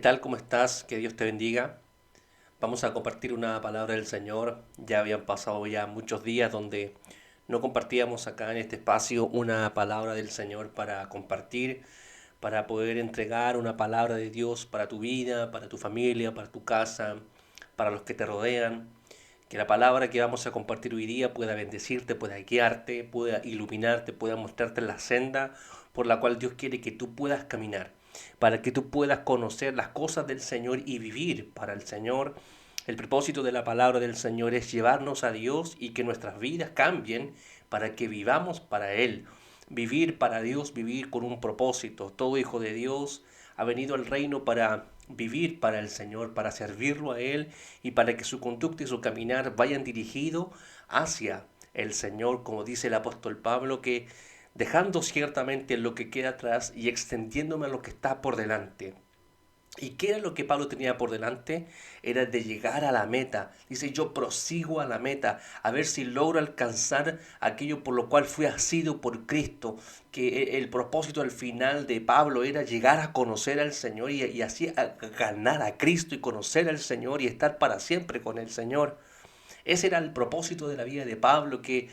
tal? ¿Cómo estás? Que Dios te bendiga. Vamos a compartir una palabra del Señor. Ya habían pasado ya muchos días donde no compartíamos acá en este espacio una palabra del Señor para compartir, para poder entregar una palabra de Dios para tu vida, para tu familia, para tu casa, para los que te rodean. Que la palabra que vamos a compartir hoy día pueda bendecirte, pueda guiarte, pueda iluminarte, pueda mostrarte la senda por la cual Dios quiere que tú puedas caminar, para que tú puedas conocer las cosas del Señor y vivir para el Señor. El propósito de la palabra del Señor es llevarnos a Dios y que nuestras vidas cambien para que vivamos para Él. Vivir para Dios, vivir con un propósito. Todo hijo de Dios ha venido al reino para vivir para el Señor, para servirlo a Él y para que su conducta y su caminar vayan dirigidos hacia el Señor, como dice el apóstol Pablo, que dejando ciertamente lo que queda atrás y extendiéndome a lo que está por delante. ¿Y qué era lo que Pablo tenía por delante? Era de llegar a la meta. Dice, yo prosigo a la meta, a ver si logro alcanzar aquello por lo cual fui asido por Cristo. Que el propósito al final de Pablo era llegar a conocer al Señor y así a ganar a Cristo y conocer al Señor y estar para siempre con el Señor. Ese era el propósito de la vida de Pablo, que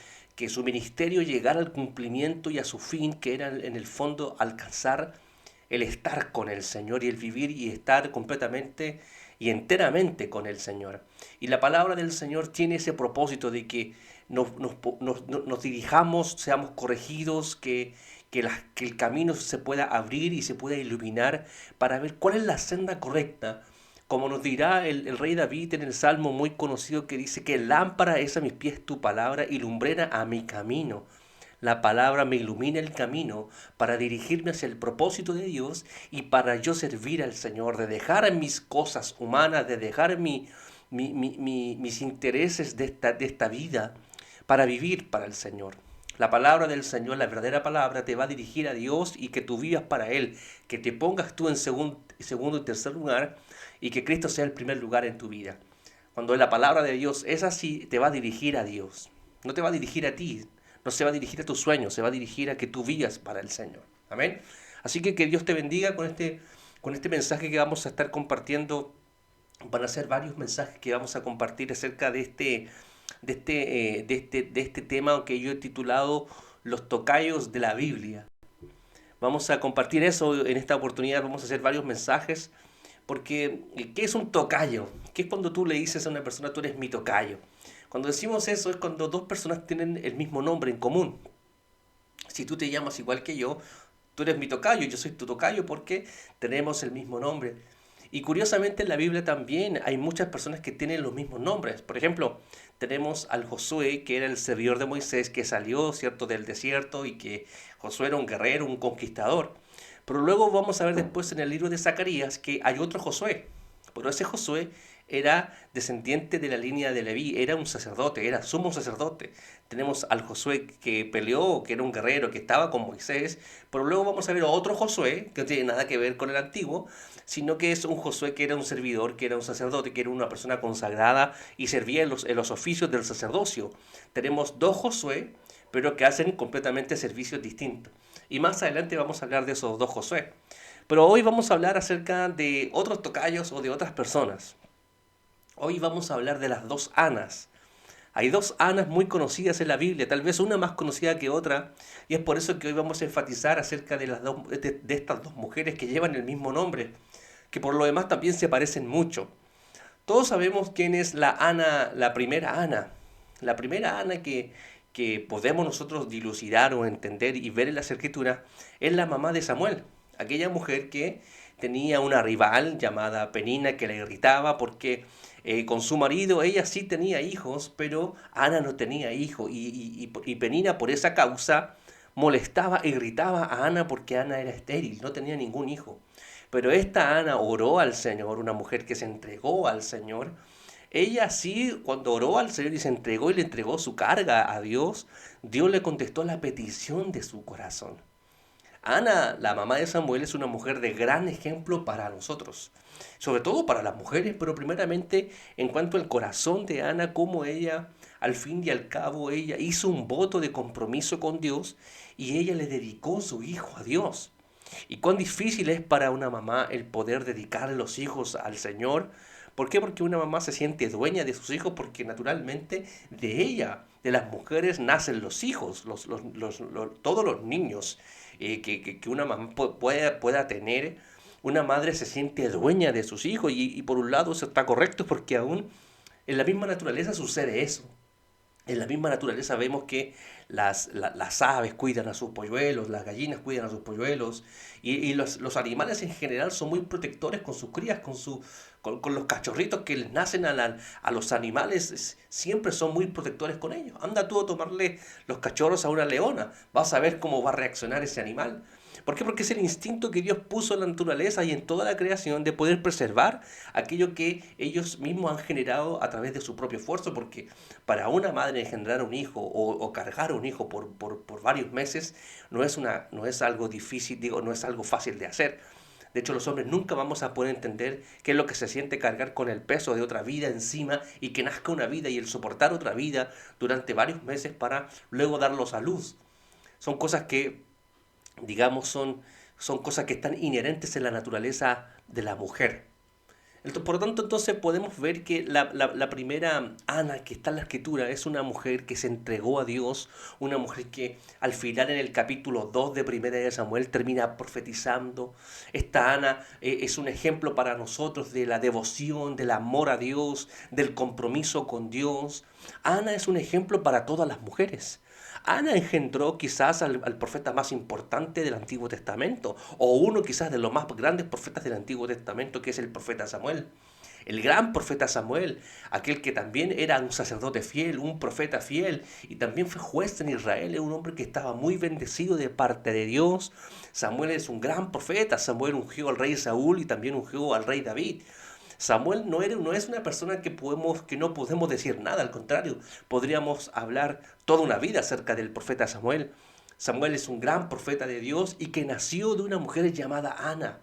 su ministerio llegara al cumplimiento y a su fin, que era en el fondo alcanzar el estar con el Señor y el vivir y estar completamente y enteramente con el Señor. Y la palabra del Señor tiene ese propósito de que nos dirijamos, seamos corregidos, que el camino se pueda abrir y se pueda iluminar para ver cuál es la senda correcta. Como nos dirá el rey David en el Salmo muy conocido que dice que lámpara es a mis pies tu palabra y lumbrera a mi camino. La palabra me ilumina el camino para dirigirme hacia el propósito de Dios y para yo servir al Señor, de dejar mis cosas humanas, de dejar mis intereses de esta vida para vivir para el Señor. La palabra del Señor, la verdadera palabra, te va a dirigir a Dios y que tú vivas para Él, que te pongas tú en segundo y tercer lugar y que Cristo sea el primer lugar en tu vida. Cuando la palabra de Dios es así, te va a dirigir a Dios. No te va a dirigir a ti, no se va a dirigir a tus sueños, se va a dirigir a que tú vivas para el Señor. Amén. Así que Dios te bendiga con este mensaje que vamos a estar compartiendo. Van a ser varios mensajes que vamos a compartir acerca de este tema que yo he titulado Los tocayos de la Biblia. Vamos a compartir eso en esta oportunidad, vamos a hacer varios mensajes, porque ¿qué es un tocayo? ¿Qué es cuando tú le dices a una persona, tú eres mi tocayo? Cuando decimos eso es cuando dos personas tienen el mismo nombre en común. Si tú te llamas igual que yo, tú eres mi tocayo, yo soy tu tocayo porque tenemos el mismo nombre. Y curiosamente en la Biblia también hay muchas personas que tienen los mismos nombres. Por ejemplo, tenemos al Josué, que era el servidor de Moisés, que salió, ¿cierto?, del desierto y que Josué era un guerrero, un conquistador. Pero luego vamos a ver después en el libro de Zacarías que hay otro Josué. Pero ese Josué era descendiente de la línea de Leví, era un sacerdote, era sumo sacerdote. Tenemos al Josué que peleó, que era un guerrero, que estaba con Moisés, pero luego vamos a ver a otro Josué, que no tiene nada que ver con el antiguo, sino que es un Josué que era un servidor, que era un sacerdote, que era una persona consagrada y servía en los oficios del sacerdocio. Tenemos dos Josué, pero que hacen completamente servicios distintos. Y más adelante vamos a hablar de esos dos Josué. Pero hoy vamos a hablar acerca de otros tocayos o de otras personas. Hoy vamos a hablar de las dos Anas. Hay dos Anas muy conocidas en la Biblia, tal vez una más conocida que otra, y es por eso que hoy vamos a enfatizar acerca de estas dos mujeres que llevan el mismo nombre, que por lo demás también se parecen mucho. Todos sabemos quién es la Ana, la primera Ana. La primera Ana que podemos nosotros dilucidar o entender y ver en las escrituras es la mamá de Samuel, aquella mujer que tenía una rival llamada Penina que la irritaba porque con su marido ella sí tenía hijos, pero Ana no tenía hijos y Penina por esa causa molestaba, irritaba a Ana porque Ana era estéril, no tenía ningún hijo. Pero esta Ana oró al Señor, una mujer que se entregó al Señor. Ella sí, cuando oró al Señor y se entregó y le entregó su carga a Dios, Dios le contestó la petición de su corazón. Ana, la mamá de Samuel, es una mujer de gran ejemplo para nosotros, sobre todo para las mujeres, pero primeramente en cuanto al corazón de Ana, cómo ella, al fin y al cabo, ella hizo un voto de compromiso con Dios y ella le dedicó su hijo a Dios. Y cuán difícil es para una mamá el poder dedicar los hijos al Señor. ¿Por qué? Porque una mamá se siente dueña de sus hijos porque naturalmente de ella, de las mujeres, nacen los hijos, todos los niños que una mamá pueda tener. Una madre se siente dueña de sus hijos y por un lado eso está correcto porque aún en la misma naturaleza sucede eso. En la misma naturaleza vemos que las aves cuidan a sus polluelos, las gallinas cuidan a sus polluelos, y los animales en general son muy protectores con sus crías, con los cachorritos que les nacen a los animales, siempre son muy protectores con ellos. Anda tú a tomarle los cachorros a una leona, vas a ver cómo va a reaccionar ese animal. ¿Por qué? Porque es el instinto que Dios puso en la naturaleza y en toda la creación de poder preservar aquello que ellos mismos han generado a través de su propio esfuerzo, porque para una madre engendrar un hijo o cargar un hijo por varios meses no es algo difícil, digo, no es algo fácil de hacer. De hecho, los hombres nunca vamos a poder entender qué es lo que se siente cargar con el peso de otra vida encima y que nazca una vida y el soportar otra vida durante varios meses para luego darlos a luz. Son cosas que, digamos, son cosas que están inherentes en la naturaleza de la mujer. Por lo tanto, entonces podemos ver que la primera Ana que está en la escritura es una mujer que se entregó a Dios, una mujer que al final en el capítulo 2 de Primera de Samuel termina profetizando. Esta Ana es un ejemplo para nosotros de la devoción, del amor a Dios, del compromiso con Dios. Ana es un ejemplo para todas las mujeres. Ana engendró quizás al profeta más importante del Antiguo Testamento, o uno quizás de los más grandes profetas del Antiguo Testamento, que es el profeta Samuel. El gran profeta Samuel, aquel que también era un sacerdote fiel, un profeta fiel, y también fue juez en Israel, era un hombre que estaba muy bendecido de parte de Dios. Samuel es un gran profeta, Samuel ungió al rey Saúl y también ungió al rey David. Samuel no es una persona que no podemos decir nada, al contrario, podríamos hablar toda una vida acerca del profeta Samuel. Samuel es un gran profeta de Dios y que nació de una mujer llamada Ana.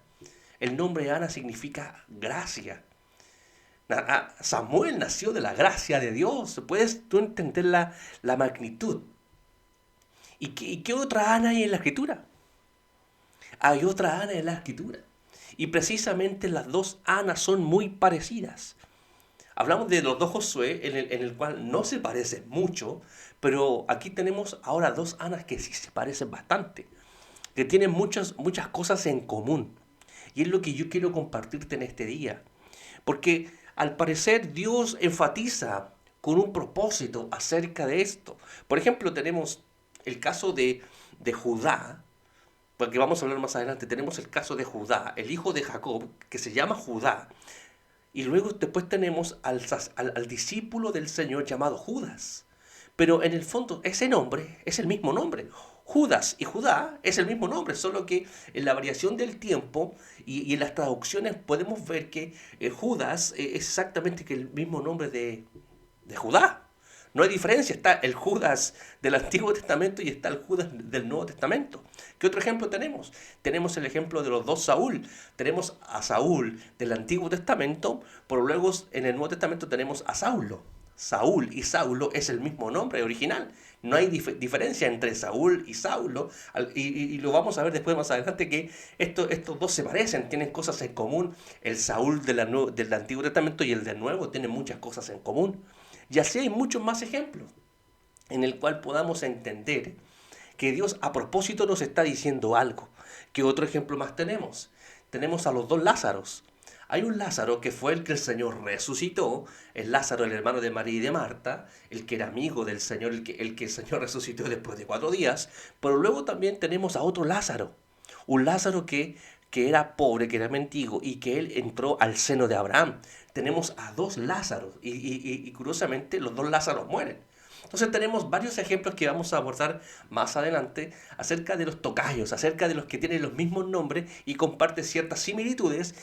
El nombre Ana significa gracia. Samuel nació de la gracia de Dios. ¿Puedes tú entender la magnitud? ¿Y qué otra Ana hay en la escritura? Hay otra Ana en la escritura. Y precisamente las dos Anas son muy parecidas. Hablamos de los dos Josué, en el cual no se parecen mucho, pero aquí tenemos ahora dos Anas que sí se parecen bastante, que tienen muchas cosas en común. Y es lo que yo quiero compartirte en este día. Porque al parecer Dios enfatiza con un propósito acerca de esto. Por ejemplo, tenemos el caso de Judá, porque vamos a hablar más adelante, tenemos el caso de Judá, el hijo de Jacob, que se llama Judá, y luego después tenemos al discípulo del Señor llamado Judas. Pero en el fondo ese nombre es el mismo nombre. Judas y Judá es el mismo nombre, solo que en la variación del tiempo y en las traducciones podemos ver que Judas es exactamente que el mismo nombre de Judá. No hay diferencia, está el Judas del Antiguo Testamento y está el Judas del Nuevo Testamento. ¿Qué otro ejemplo tenemos? Tenemos el ejemplo de los dos Saúl. Tenemos a Saúl del Antiguo Testamento, pero luego en el Nuevo Testamento tenemos a Saulo. Saúl y Saulo es el mismo nombre original. No hay diferencia entre Saúl y Saulo. Y lo vamos a ver después más adelante que estos dos se parecen, tienen cosas en común. El Saúl del Antiguo Testamento y el del Nuevo tienen muchas cosas en común. Y así hay muchos más ejemplos en el cual podamos entender que Dios a propósito nos está diciendo algo. ¿Qué otro ejemplo más tenemos? Tenemos a los dos Lázaros. Hay un Lázaro que fue el que el Señor resucitó, el Lázaro, el hermano de María y de Marta, el que era amigo del Señor, el que el Señor resucitó después de 4 días, pero luego también tenemos a otro Lázaro, un Lázaro que era pobre, que era mendigo y que él entró al seno de Abraham. Tenemos a dos Lázaros y curiosamente los dos Lázaros mueren. Entonces tenemos varios ejemplos que vamos a abordar más adelante acerca de los tocayos, acerca de los que tienen los mismos nombres y comparten ciertas similitudes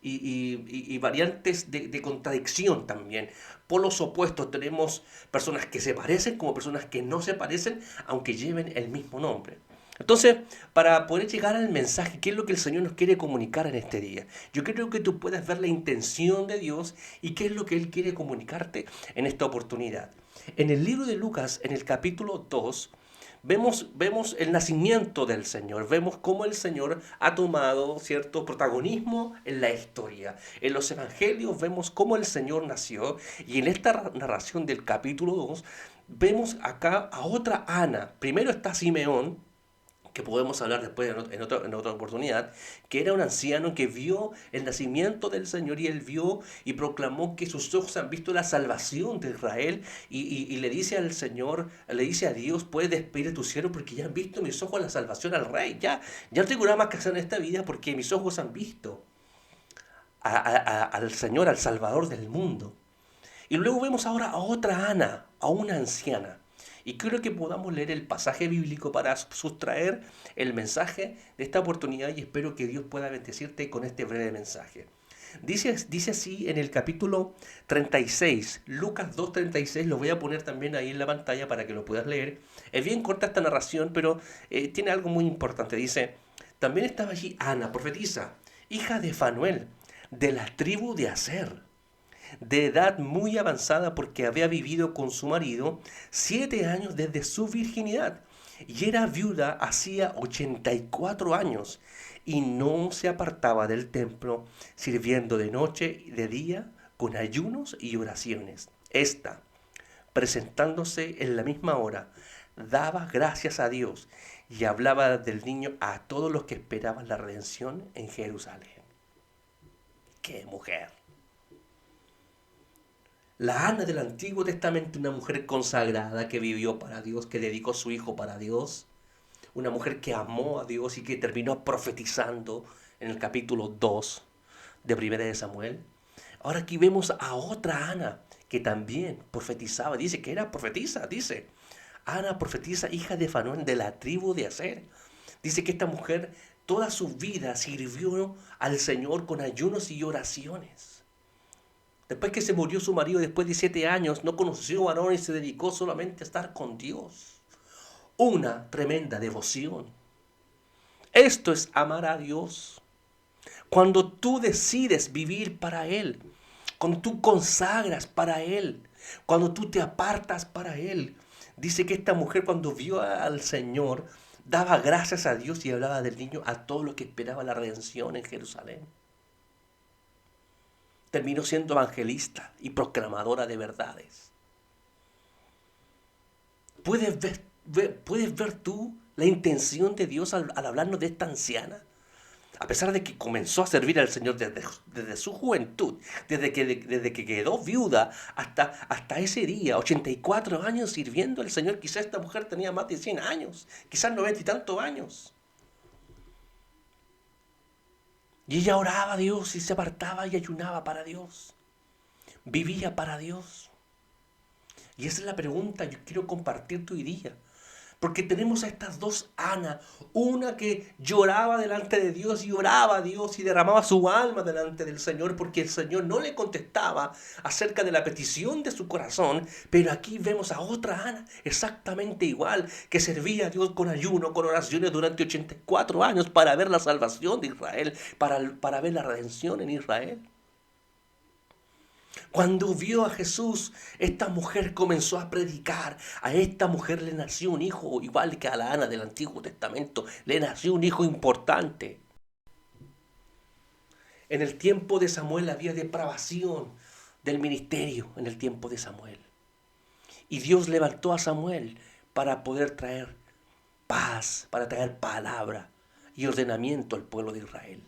y variantes de contradicción también. Polos opuestos, tenemos personas que se parecen como personas que no se parecen, aunque lleven el mismo nombre. Entonces, para poder llegar al mensaje, ¿qué es lo que el Señor nos quiere comunicar en este día? Yo creo que tú puedas ver la intención de Dios y qué es lo que Él quiere comunicarte en esta oportunidad. En el libro de Lucas, en el capítulo 2, Vemos el nacimiento del Señor, vemos cómo el Señor ha tomado cierto protagonismo en la historia. En los evangelios vemos cómo el Señor nació y en esta narración del capítulo 2 vemos acá a otra Ana. Primero está Simeón, que podemos hablar después en otra oportunidad, que era un anciano que vio el nacimiento del Señor y él vio y proclamó que sus ojos han visto la salvación de Israel y le dice al Señor, le dice a Dios, puedes despedir a tu siervo porque ya han visto mis ojos la salvación al Rey, ya no tengo nada más que hacer en esta vida porque mis ojos han visto al Señor, al Salvador del mundo. Y luego vemos ahora a otra Ana, a una anciana. Y quiero que podamos leer el pasaje bíblico para sustraer el mensaje de esta oportunidad y espero que Dios pueda bendecirte con este breve mensaje. Dice así en el capítulo 36, Lucas 2:36, lo voy a poner también ahí en la pantalla para que lo puedas leer. Es bien corta esta narración, pero tiene algo muy importante. Dice, también estaba allí Ana, profetisa, hija de Fanuel, de la tribu de Aser, de edad muy avanzada porque había vivido con su marido 7 años desde su virginidad y era viuda hacía 84 años y no se apartaba del templo sirviendo de noche y de día con ayunos y oraciones. Esta, presentándose en la misma hora, daba gracias a Dios y hablaba del niño a todos los que esperaban la redención en Jerusalén. ¡Qué mujer! La Ana del Antiguo Testamento, una mujer consagrada que vivió para Dios, que dedicó su hijo para Dios, una mujer que amó a Dios y que terminó profetizando en el capítulo 2 de Primera de Samuel. Ahora aquí vemos a otra Ana que también profetizaba, dice que era profetisa, dice, Ana profetisa, hija de Fanuel de la tribu de Aser. Dice que esta mujer toda su vida sirvió al Señor con ayunos y oraciones. Después que se murió su marido, después de 7 años, no conoció varón y se dedicó solamente a estar con Dios. Una tremenda devoción. Esto es amar a Dios. Cuando tú decides vivir para Él, cuando tú consagras para Él, cuando tú te apartas para Él. Dice que esta mujer cuando vio al Señor, daba gracias a Dios y hablaba del niño a todos los que esperaban la redención en Jerusalén. Terminó siendo evangelista y proclamadora de verdades. ¿Puedes ver tú la intención de Dios al hablarnos de esta anciana? A pesar de que comenzó a servir al Señor desde su juventud, desde que quedó viuda hasta ese día, 84 años sirviendo al Señor. Quizás esta mujer tenía más de 100 años, quizás 90 y tantos años. Y ella oraba a Dios y se apartaba y ayunaba para Dios. Vivía para Dios. Y esa es la pregunta que yo quiero compartirte hoy día. Porque tenemos a estas dos Ana, una que lloraba delante de Dios y oraba a Dios y derramaba su alma delante del Señor porque el Señor no le contestaba acerca de la petición de su corazón, pero aquí vemos a otra Ana exactamente igual, que servía a Dios con ayuno, con oraciones durante 84 años para ver la salvación de Israel, para ver la redención en Israel. Cuando vio a Jesús, esta mujer comenzó a predicar. A esta mujer le nació un hijo, igual que a la Ana del Antiguo Testamento, le nació un hijo importante. En el tiempo de Samuel había depravación del ministerio, en el tiempo de Samuel. Y Dios levantó a Samuel para poder traer paz, para traer palabra y ordenamiento al pueblo de Israel.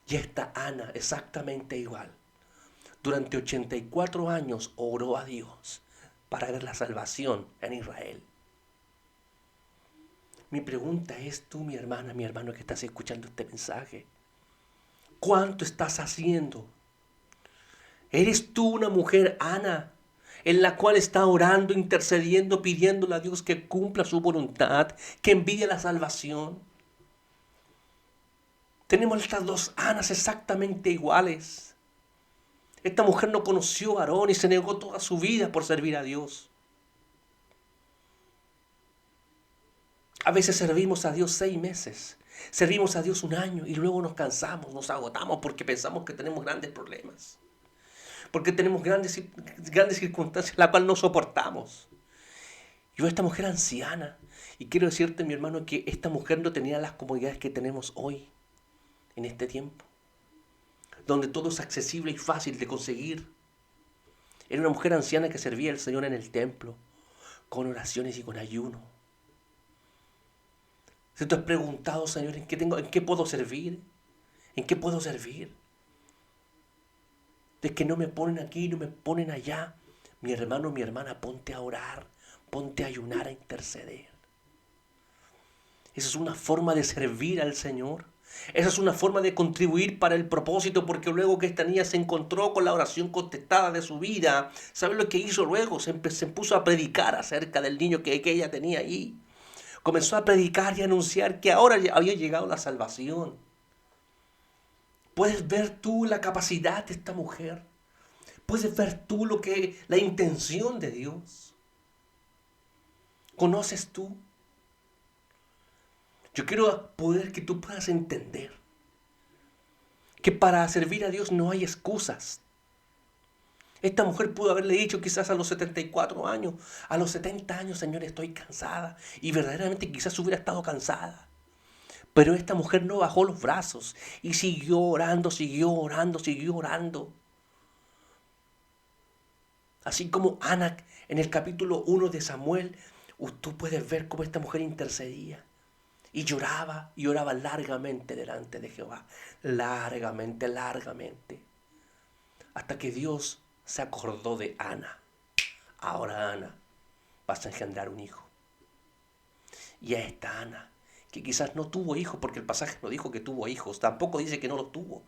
Y esta Ana exactamente igual. Durante 84 años oró a Dios para ver la salvación en Israel. Mi pregunta es tú, mi hermana, mi hermano que estás escuchando este mensaje. ¿Cuánto estás haciendo? ¿Eres tú una mujer, Ana, en la cual está orando, intercediendo, pidiéndole a Dios que cumpla su voluntad, que envíe la salvación? Tenemos estas dos Anas exactamente iguales. Esta mujer no conoció varón y se negó toda su vida por servir a Dios. A veces servimos a Dios 6 meses, servimos a Dios 1 año y luego nos cansamos, nos agotamos porque pensamos que tenemos grandes problemas. Porque tenemos grandes circunstancias las cuales no soportamos. Yo esta mujer anciana, y quiero decirte, mi hermano, que esta mujer no tenía las comodidades que tenemos hoy, en este tiempo, donde todo es accesible y fácil de conseguir. Era una mujer anciana que servía al Señor en el templo, con oraciones y con ayuno. Si tú has preguntado, Señor, ¿en qué puedo servir? ¿En qué puedo servir? De que no me ponen aquí, no me ponen allá. Mi hermano, mi hermana, ponte a orar, ponte a ayunar, a interceder. Esa es una forma de servir al Señor. Esa es una forma de contribuir para el propósito, porque luego que esta niña se encontró con la oración contestada de su vida, ¿sabe lo que hizo luego? Se puso a predicar acerca del niño que ella tenía ahí. Comenzó a predicar y a anunciar que ahora había llegado la salvación. Puedes ver tú la capacidad de esta mujer. Puedes ver tú la intención de Dios. ¿Conoces tú? Yo quiero poder que tú puedas entender que para servir a Dios no hay excusas. Esta mujer pudo haberle dicho quizás a los 74 años, a los 70 años, Señor, estoy cansada. Y verdaderamente quizás hubiera estado cansada. Pero esta mujer no bajó los brazos y siguió orando, siguió orando, siguió orando. Así como Ana en el capítulo 1 de Samuel, tú puedes ver cómo esta mujer intercedía. Y oraba largamente delante de Jehová. Largamente, largamente. Hasta que Dios se acordó de Ana. Ahora, Ana, vas a engendrar un hijo. Y a esta Ana, que quizás no tuvo hijos, porque el pasaje no dijo que tuvo hijos, tampoco dice que no los tuvo.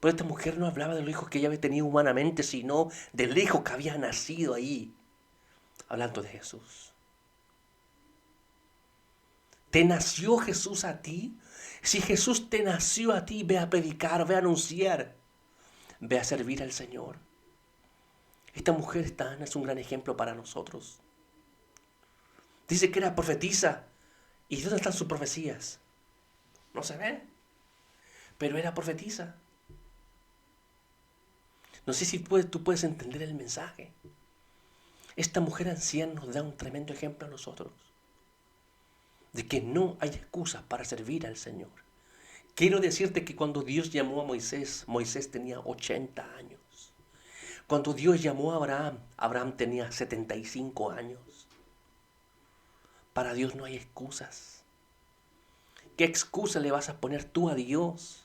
Pero esta mujer no hablaba de los hijos que ella había tenido humanamente, sino del hijo que había nacido ahí. Hablando de Jesús. ¿Te nació Jesús a ti? Si Jesús te nació a ti, ve a predicar, ve a anunciar, ve a servir al Señor. Esta mujer, esta Ana, es un gran ejemplo para nosotros. Dice que era profetisa. ¿Y dónde están sus profecías? No se ven. Pero era profetisa. No sé si tú puedes entender el mensaje. Esta mujer anciana nos da un tremendo ejemplo a nosotros. De que no hay excusas para servir al Señor. Quiero decirte que cuando Dios llamó a Moisés, Moisés tenía 80 años. Cuando Dios llamó a Abraham, Abraham tenía 75 años. Para Dios no hay excusas. ¿Qué excusa le vas a poner tú a Dios?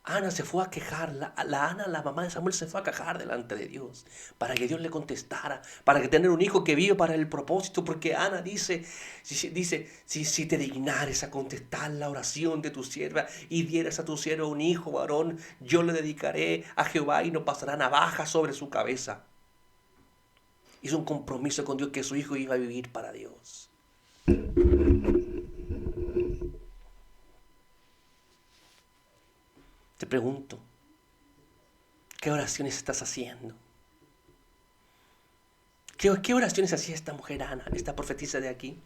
Ana se fue a quejar, la Ana, la mamá de Samuel, se fue a quejar delante de Dios para que Dios le contestara, para que tener un hijo que vive para el propósito, porque Ana dice, si te dignares a contestar la oración de tu sierva y dieras a tu siervo un hijo varón, yo le dedicaré a Jehová y no pasará navaja sobre su cabeza. Hizo un compromiso con Dios que su hijo iba a vivir para Dios. Te pregunto, ¿qué oraciones estás haciendo? ¿Qué oraciones hacía esta mujer Ana, esta profetisa de aquí?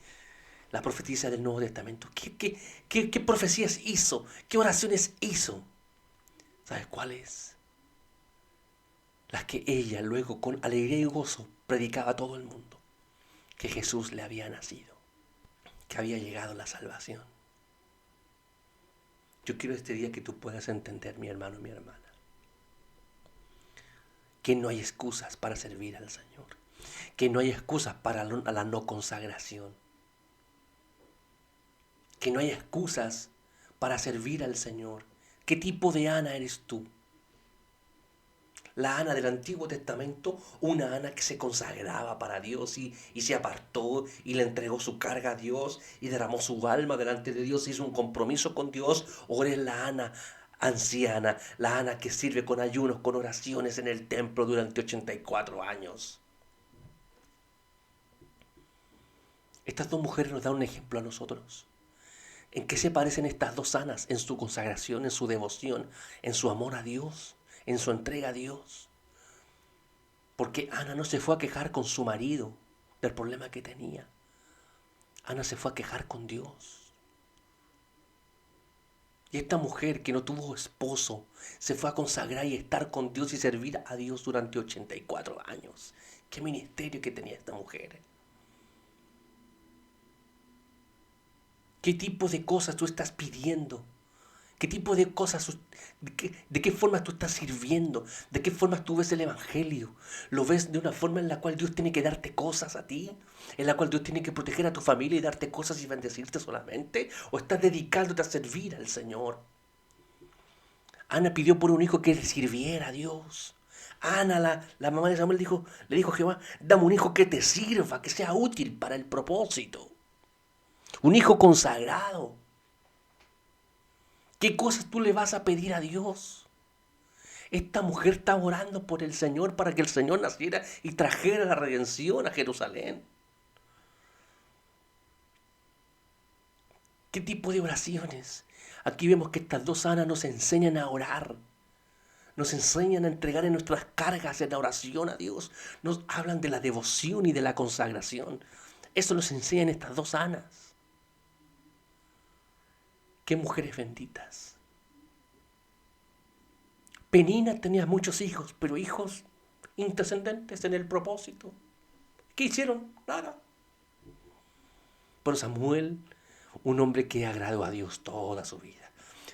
La profetisa del Nuevo Testamento. ¿Qué profecías hizo? ¿Qué oraciones hizo? ¿Sabes cuáles? Las que ella luego con alegría y gozo predicaba a todo el mundo. Que Jesús le había nacido. Que había llegado la salvación. Yo quiero este día que tú puedas entender, mi hermano, mi hermana, que no hay excusas para servir al Señor. Que no hay excusas para la no consagración. Que no hay excusas para servir al Señor. ¿Qué tipo de Ana eres tú? La Ana del Antiguo Testamento, una Ana que se consagraba para Dios y se apartó y le entregó su carga a Dios y derramó su alma delante de Dios, hizo un compromiso con Dios. O eres la Ana anciana, la Ana que sirve con ayunos, con oraciones en el templo durante 84 años. Estas dos mujeres nos dan un ejemplo a nosotros. ¿En qué se parecen estas dos Anas? En su consagración, en su devoción, en su amor a Dios, en su entrega a Dios. Porque Ana no se fue a quejar con su marido del problema que tenía. Ana se fue a quejar con Dios. Y esta mujer que no tuvo esposo se fue a consagrar y estar con Dios y servir a Dios durante 84 años. Qué ministerio que tenía esta mujer. ¿Qué tipo de cosas tú estás pidiendo? ¿Qué tipo de cosas, de qué forma tú estás sirviendo? ¿De qué forma tú ves el Evangelio? ¿Lo ves de una forma en la cual Dios tiene que darte cosas a ti? ¿En la cual Dios tiene que proteger a tu familia y darte cosas y bendecirte solamente? ¿O estás dedicándote a servir al Señor? Ana pidió por un hijo que le sirviera a Dios. Ana, la mamá de Samuel, le dijo a Jehová, dame un hijo que te sirva, que sea útil para el propósito. Un hijo consagrado. ¿Qué cosas tú le vas a pedir a Dios? Esta mujer está orando por el Señor para que el Señor naciera y trajera la redención a Jerusalén. ¿Qué tipo de oraciones? Aquí vemos que estas dos Anas nos enseñan a orar. Nos enseñan a entregar en nuestras cargas en la oración a Dios. Nos hablan de la devoción y de la consagración. Eso nos enseñan estas dos Anas. Qué mujeres benditas. Penina tenía muchos hijos, pero hijos intrascendentes en el propósito. ¿Qué hicieron? Nada. Pero Samuel, un hombre que agradó a Dios toda su vida.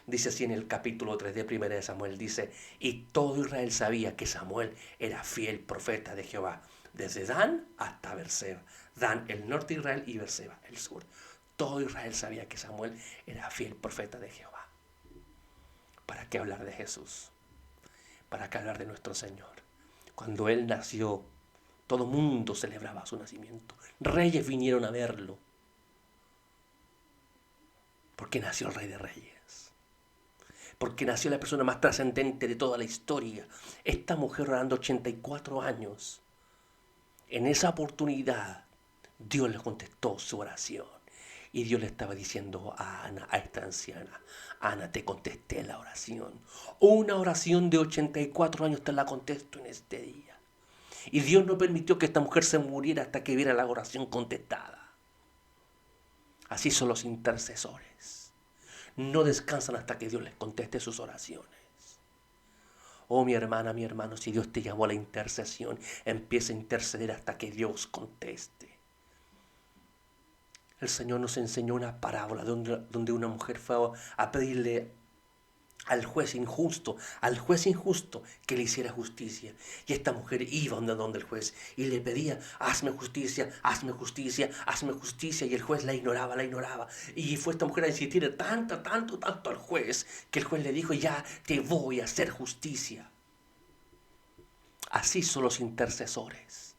Dice así en el capítulo 3 de Primera de Samuel, dice, y todo Israel sabía que Samuel era fiel profeta de Jehová, desde Dan hasta Berseba. Dan, el norte de Israel, y Berseba, el sur. Todo Israel sabía que Samuel era fiel profeta de Jehová. ¿Para qué hablar de Jesús? ¿Para qué hablar de nuestro Señor? Cuando Él nació, todo mundo celebraba su nacimiento. Reyes vinieron a verlo. Porque nació el Rey de Reyes. Porque nació la persona más trascendente de toda la historia. Esta mujer orando 84 años. En esa oportunidad, Dios le contestó su oración. Y Dios le estaba diciendo a Ana, a esta anciana, Ana, te contesté la oración. Una oración de 84 años te la contesto en este día. Y Dios no permitió que esta mujer se muriera hasta que viera la oración contestada. Así son los intercesores. No descansan hasta que Dios les conteste sus oraciones. Oh, mi hermana, mi hermano, si Dios te llamó a la intercesión, empieza a interceder hasta que Dios conteste. El Señor nos enseñó una parábola donde una mujer fue a pedirle al juez injusto que le hiciera justicia. Y esta mujer iba donde el juez y le pedía, hazme justicia, hazme justicia, hazme justicia. Y el juez la ignoraba, la ignoraba. Y fue esta mujer a insistir tanto al juez, que el juez le dijo, ya te voy a hacer justicia. Así son los intercesores.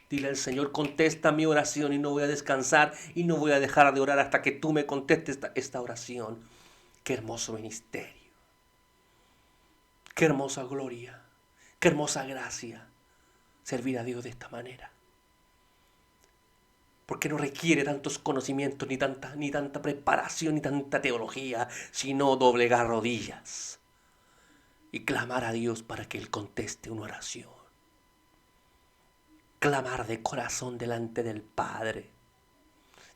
Dile al Señor, contesta mi oración y no voy a descansar y no voy a dejar de orar hasta que tú me contestes esta oración. Qué hermoso ministerio. Qué hermosa gloria. Qué hermosa gracia servir a Dios de esta manera. Porque no requiere tantos conocimientos, ni tanta preparación, ni tanta teología, sino doblegar rodillas y clamar a Dios para que Él conteste una oración. Clamar de corazón delante del Padre.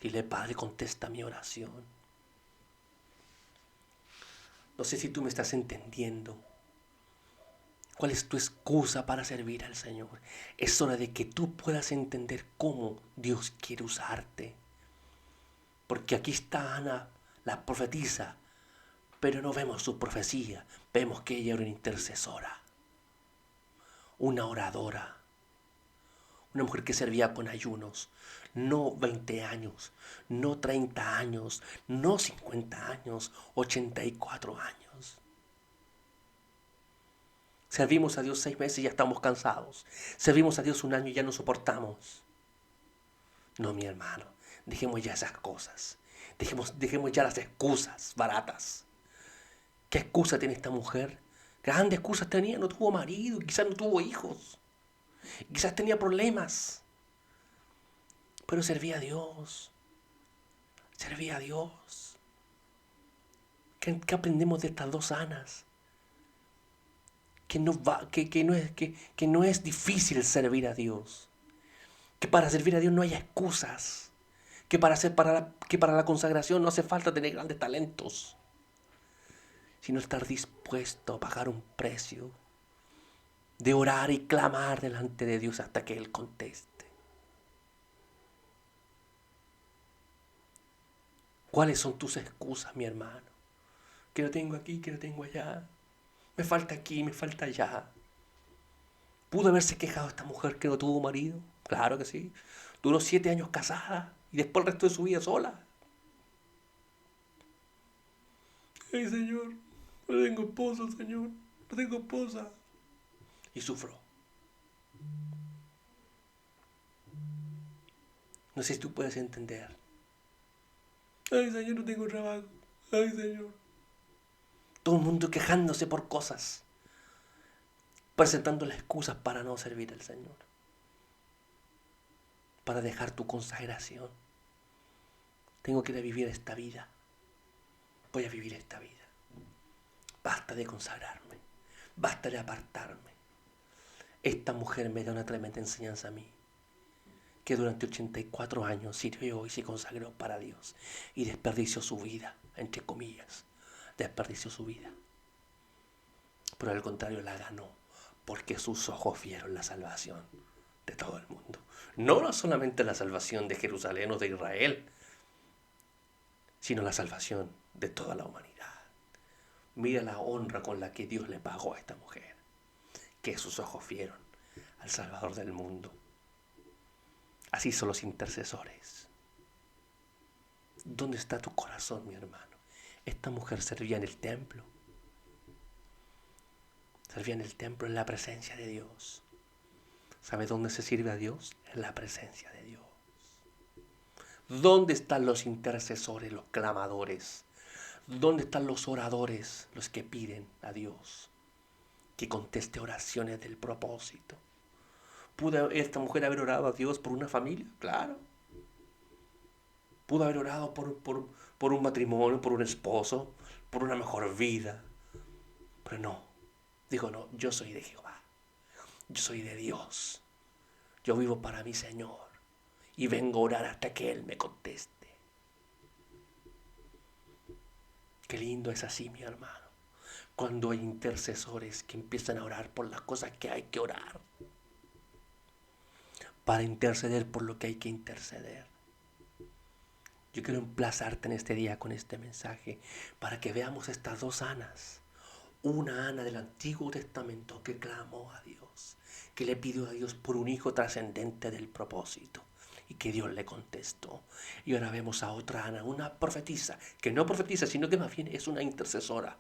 Dile, Padre, contesta mi oración. No sé si tú me estás entendiendo. ¿Cuál es tu excusa para servir al Señor? Es hora de que tú puedas entender cómo Dios quiere usarte. Porque aquí está Ana, la profetisa, pero no vemos su profecía. Vemos que ella era una intercesora, una oradora, una mujer que servía con ayunos. No 20 años, no 30 años, no 50 años, 84 años. Servimos a Dios 6 meses y ya estamos cansados. Servimos a Dios un año y ya no soportamos. No, mi hermano, dejemos ya esas cosas. Dejemos ya las excusas baratas. ¿Qué excusa tiene esta mujer? Grandes excusas tenía, no tuvo marido, quizás no tuvo hijos. Quizás tenía problemas. Pero servía a Dios. Servía a Dios. ¿Qué aprendemos de estas dos Anas? Que no es difícil servir a Dios. Que para servir a Dios no hay excusas. Que para la consagración no hace falta tener grandes talentos. Sino estar dispuesto a pagar un precio. de orar y clamar delante de Dios hasta que Él conteste. ¿Cuáles son tus excusas, mi hermano? Que lo tengo aquí, que lo tengo allá. Me falta aquí, me falta allá. ¿Pudo haberse quejado esta mujer que no tuvo marido? Claro que sí. Duró 7 años casada y después el resto de su vida sola. Ay, Señor, no tengo esposo, Señor. No tengo esposa. Y sufro. No sé si tú puedes entender. Ay, Señor, no tengo trabajo. Ay, Señor. Todo el mundo quejándose por cosas, presentándole excusas para no servir al Señor, para dejar tu consagración. Tengo que ir a vivir esta vida. Voy a vivir esta vida. Basta de consagrarme. Basta de apartarme. Esta mujer me da una tremenda enseñanza a mí, que durante 84 años sirvió y se consagró para Dios y desperdició su vida, entre comillas, desperdició su vida. Pero al contrario la ganó, porque sus ojos vieron la salvación de todo el mundo. No solamente la salvación de Jerusalén o de Israel, sino la salvación de toda la humanidad. Mira la honra con la que Dios le pagó a esta mujer, que sus ojos vieron al Salvador del mundo. Así son los intercesores. ¿Dónde está tu corazón, mi hermano? Esta mujer servía en el templo. Servía en el templo, en la presencia de Dios. ¿Sabe dónde se sirve a Dios? En la presencia de Dios. ¿Dónde están los intercesores, los clamadores? ¿Dónde están los oradores, los que piden a Dios que conteste oraciones del propósito? ¿Pudo esta mujer haber orado a Dios por una familia? Claro. Pudo haber orado por un matrimonio, por un esposo, por una mejor vida. Pero no. Dijo, no, yo soy de Jehová. Yo soy de Dios. Yo vivo para mi Señor. Y vengo a orar hasta que Él me conteste. Qué lindo es así, mi hermano. Cuando hay intercesores que empiezan a orar por las cosas que hay que orar. Para interceder por lo que hay que interceder. Yo quiero emplazarte en este día con este mensaje para que veamos estas dos Anas. Una Ana del Antiguo Testamento que clamó a Dios, que le pidió a Dios por un hijo trascendente del propósito y que Dios le contestó. Y ahora vemos a otra Ana, una profetisa, que no profetiza, sino que más bien es una intercesora,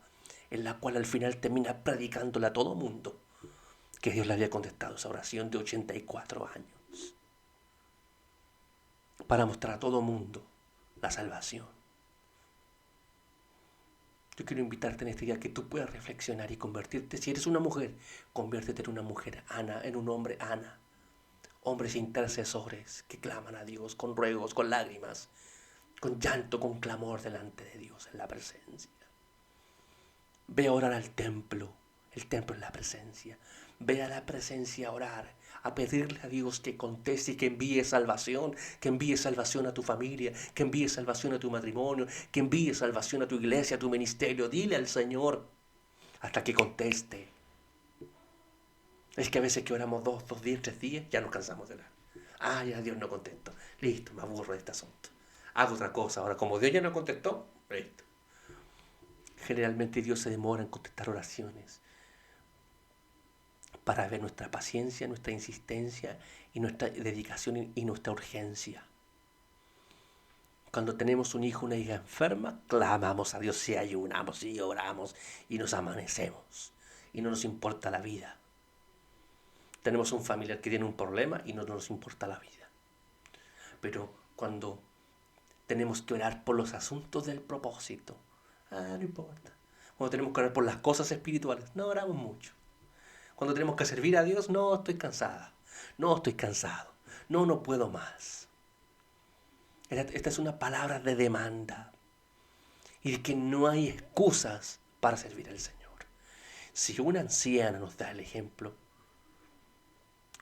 en la cual al final termina predicándole a todo mundo que Dios le había contestado esa oración de 84 años, para mostrar a todo mundo la salvación. Yo quiero invitarte en este día a que tú puedas reflexionar y convertirte, si eres una mujer, conviértete en una mujer Ana, en un hombre Ana. Hombres intercesores que claman a Dios con ruegos, con lágrimas, con llanto, con clamor delante de Dios en la presencia. Ve a orar al templo. El templo es la presencia. Ve a la presencia a orar, a pedirle a Dios que conteste y que envíe salvación a tu familia, que envíe salvación a tu matrimonio, que envíe salvación a tu iglesia, a tu ministerio. Dile al Señor hasta que conteste. Es que a veces que oramos 2 días, 3 días, ya nos cansamos de orar. Ah, ya Dios no contestó. Listo, me aburro de este asunto. Hago otra cosa. Ahora, como Dios ya no contestó, listo. Generalmente Dios se demora en contestar oraciones para ver nuestra paciencia, nuestra insistencia y nuestra dedicación y nuestra urgencia. Cuando tenemos un hijo, una hija enferma, clamamos a Dios y ayunamos y oramos y nos amanecemos y no nos importa la vida. Tenemos un familiar que tiene un problema y no nos importa la vida. Pero cuando tenemos que orar por los asuntos del propósito, no importa. Cuando tenemos que orar por las cosas espirituales, no oramos mucho. Cuando tenemos que servir a Dios, no, estoy cansada. No, estoy cansado. No, no puedo más. Esta es una palabra de demanda. Y de que no hay excusas para servir al Señor. Si una anciana nos da el ejemplo,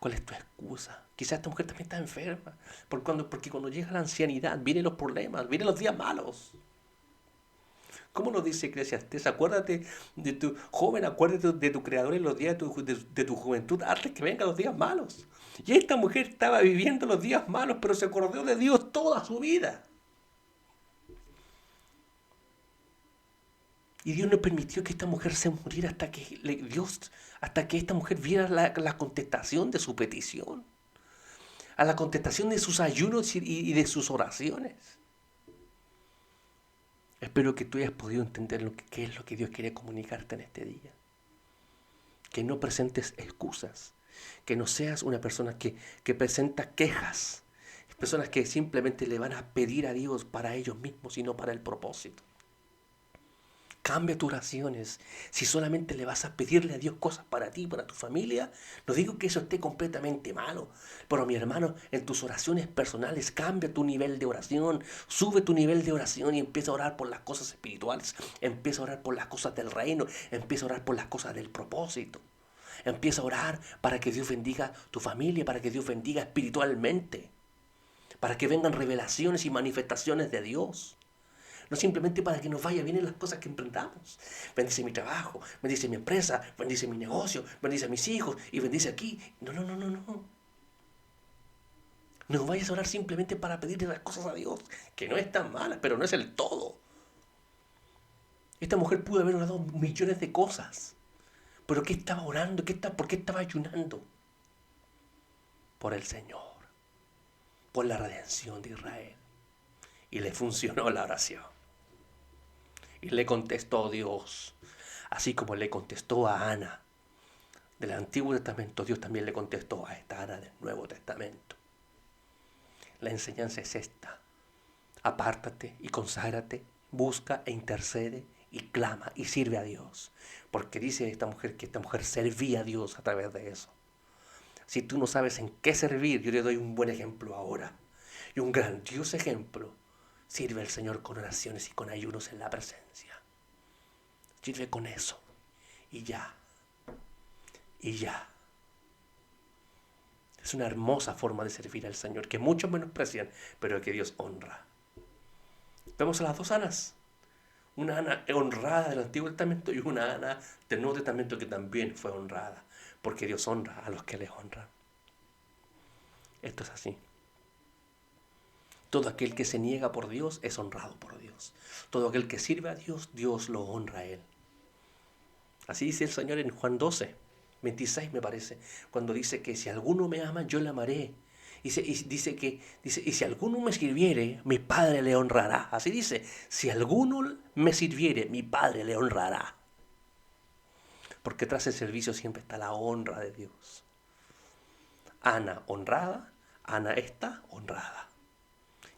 ¿cuál es tu excusa? Quizás esta mujer también está enferma. Porque cuando llega la ancianidad, vienen los problemas, vienen los días malos. ¿Cómo nos dice Eclesiastés? Acuérdate de tu joven, acuérdate de tu creador en los días de tu juventud, antes que vengan los días malos. Y esta mujer estaba viviendo los días malos, pero se acordó de Dios toda su vida. Y Dios no permitió que esta mujer se muriera hasta que esta mujer viera la contestación de su petición, a la contestación de sus ayunos y de sus oraciones. Espero que tú hayas podido entender qué es lo que Dios quiere comunicarte en este día. Que no presentes excusas, que no seas una persona que presenta quejas, personas que simplemente le van a pedir a Dios para ellos mismos y no para el propósito. Cambia tus oraciones. Si solamente le vas a pedirle a Dios cosas para ti, para tu familia, no digo que eso esté completamente malo, pero mi hermano, en tus oraciones personales, cambia tu nivel de oración, sube tu nivel de oración y empieza a orar por las cosas espirituales, empieza a orar por las cosas del reino, empieza a orar por las cosas del propósito. Empieza a orar para que Dios bendiga tu familia, para que Dios bendiga espiritualmente, para que vengan revelaciones y manifestaciones de Dios. No simplemente para que nos vaya bien en las cosas que emprendamos. Bendice mi trabajo, bendice mi empresa, bendice mi negocio, bendice a mis hijos y bendice aquí. No, no, no, no, no. No vayas a orar simplemente para pedirle las cosas a Dios, que no es tan mala, pero no es el todo. Esta mujer pudo haber orado millones de cosas. ¿Pero qué estaba orando? ¿Por qué estaba ayunando? Por el Señor, por la redención de Israel. Y le funcionó la oración. Y le contestó Dios, así como le contestó a Ana del Antiguo Testamento, Dios también le contestó a esta Ana del Nuevo Testamento. La enseñanza es esta: apártate y conságrate, busca e intercede y clama y sirve a Dios. Porque dice esta mujer que esta mujer servía a Dios a través de eso. Si tú no sabes en qué servir, yo te doy un buen ejemplo ahora. Y un grandioso ejemplo. Sirve al Señor con oraciones y con ayunos en la presencia. Sirve con eso. Y ya. Y ya. Es una hermosa forma de servir al Señor, que muchos menosprecian, pero que Dios honra. Vemos a las dos Anas. Una Ana honrada del Antiguo Testamento y una Ana del Nuevo Testamento que también fue honrada, porque Dios honra a los que le honran. Esto es así. Todo aquel que se niega por Dios es honrado por Dios. Todo aquel que sirve a Dios, Dios lo honra a él. Así dice el Señor en Juan 12, 26 me parece, cuando dice que si alguno me ama, yo le amaré. Y dice, y si alguno me sirviere, mi Padre le honrará. Así dice, si alguno me sirviere, mi Padre le honrará. Porque tras el servicio siempre está la honra de Dios. Ana honrada, Ana está honrada.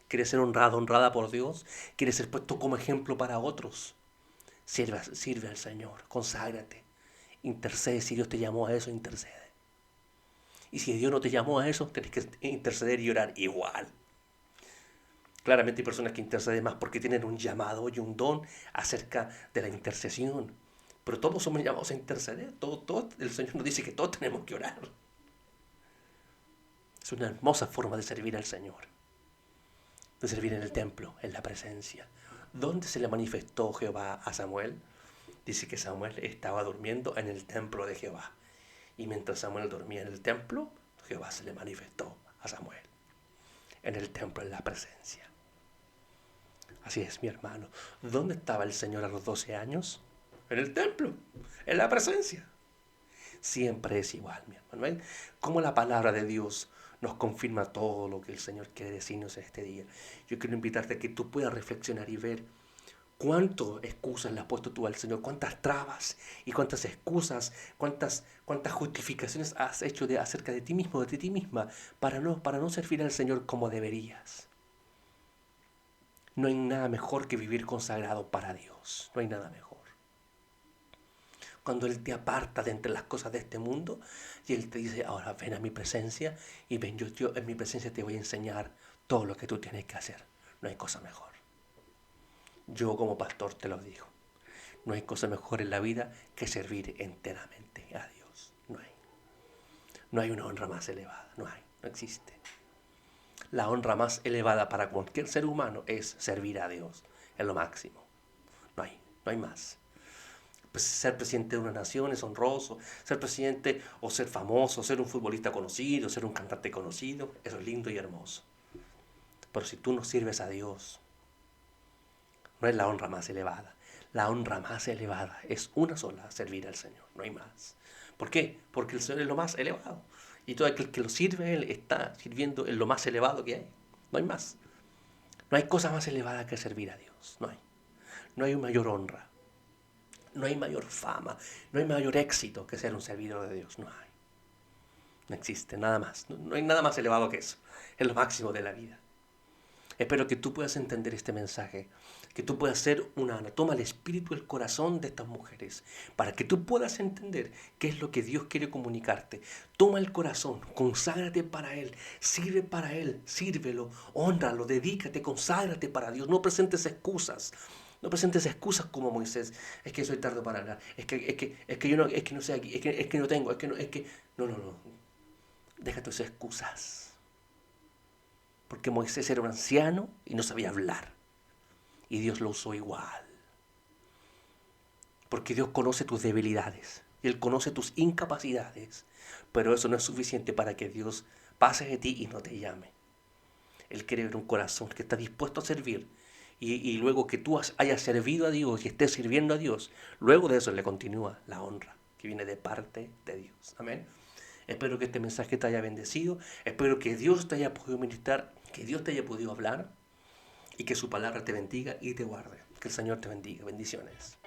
¿Quieres ser honrado, honrada por Dios? ¿Quieres ser puesto como ejemplo para otros? Sirve al Señor, conságrate, intercede. Si Dios te llamó a eso, intercede. Y si Dios no te llamó a eso, tenés que interceder y orar igual. Claramente hay personas que interceden más porque tienen un llamado y un don acerca de la intercesión. Pero todos somos llamados a interceder. El Señor nos dice que todos tenemos que orar. Es una hermosa forma de servir al Señor. De servir en el templo, en la presencia. ¿Dónde se le manifestó Jehová a Samuel? Dice que Samuel estaba durmiendo en el templo de Jehová. Y mientras Samuel dormía en el templo, Jehová se le manifestó a Samuel. En el templo, en la presencia. Así es, mi hermano. ¿Dónde estaba el Señor a los 12 años? En el templo, en la presencia. Siempre es igual, mi hermano. ¿Ven cómo la palabra de Dios nos confirma todo lo que el Señor quiere decirnos en este día? Yo quiero invitarte a que tú puedas reflexionar y ver cuántas excusas le has puesto tú al Señor, cuántas trabas y cuántas excusas, cuántas justificaciones has hecho acerca de ti mismo, de ti misma, para no servir al Señor como deberías. No hay nada mejor que vivir consagrado para Dios. No hay nada mejor. Cuando Él te aparta de entre las cosas de este mundo y Él te dice, ahora ven a mi presencia y ven, yo en mi presencia te voy a enseñar todo lo que tú tienes que hacer. No hay cosa mejor. Yo como pastor te lo digo. No hay cosa mejor en la vida que servir enteramente a Dios. No hay. No hay una honra más elevada. No hay. No existe. La honra más elevada para cualquier ser humano es servir a Dios. Es lo máximo. No hay. no hay más. Pues ser presidente de una nación es honroso, ser presidente o ser famoso, ser un futbolista conocido, ser un cantante conocido, eso es lindo y hermoso. Pero si tú no sirves a Dios, no es la honra más elevada. La honra más elevada es una sola, servir al Señor, no hay más. ¿Por qué? Porque el Señor es lo más elevado. Y todo aquel que lo sirve, Él está sirviendo en lo más elevado que hay. No hay más. No hay cosa más elevada que servir a Dios. No hay. No hay mayor honra. No hay mayor fama. No hay mayor éxito que ser un servidor de Dios. No hay. No existe nada más. No hay nada más elevado que eso. Es lo máximo de la vida. Espero que tú puedas entender este mensaje, que tú puedas ser una toma el espíritu, el corazón de estas mujeres, para que tú puedas entender qué es lo que Dios quiere comunicarte. Toma el corazón, conságrate para Él, sirve para Él, sírvelo, hónralo, dedícate, conságrate para Dios. No presentes excusas. No presentes excusas como Moisés. Es que soy tarde para hablar. Es que yo no, es que no sé aquí, es que no tengo, no. Deja tus excusas. Porque Moisés era un anciano y no sabía hablar. Y Dios lo usó igual. Porque Dios conoce tus debilidades. Y Él conoce tus incapacidades. Pero eso no es suficiente para que Dios pase de ti y no te llame. Él quiere ver un corazón que está dispuesto a servir. Y luego que tú hayas servido a Dios y estés sirviendo a Dios, luego de eso le continúa la honra que viene de parte de Dios. Amén. Espero que este mensaje te haya bendecido. Espero que Dios te haya podido ministrar, que Dios te haya podido hablar y que su palabra te bendiga y te guarde. Que el Señor te bendiga. Bendiciones.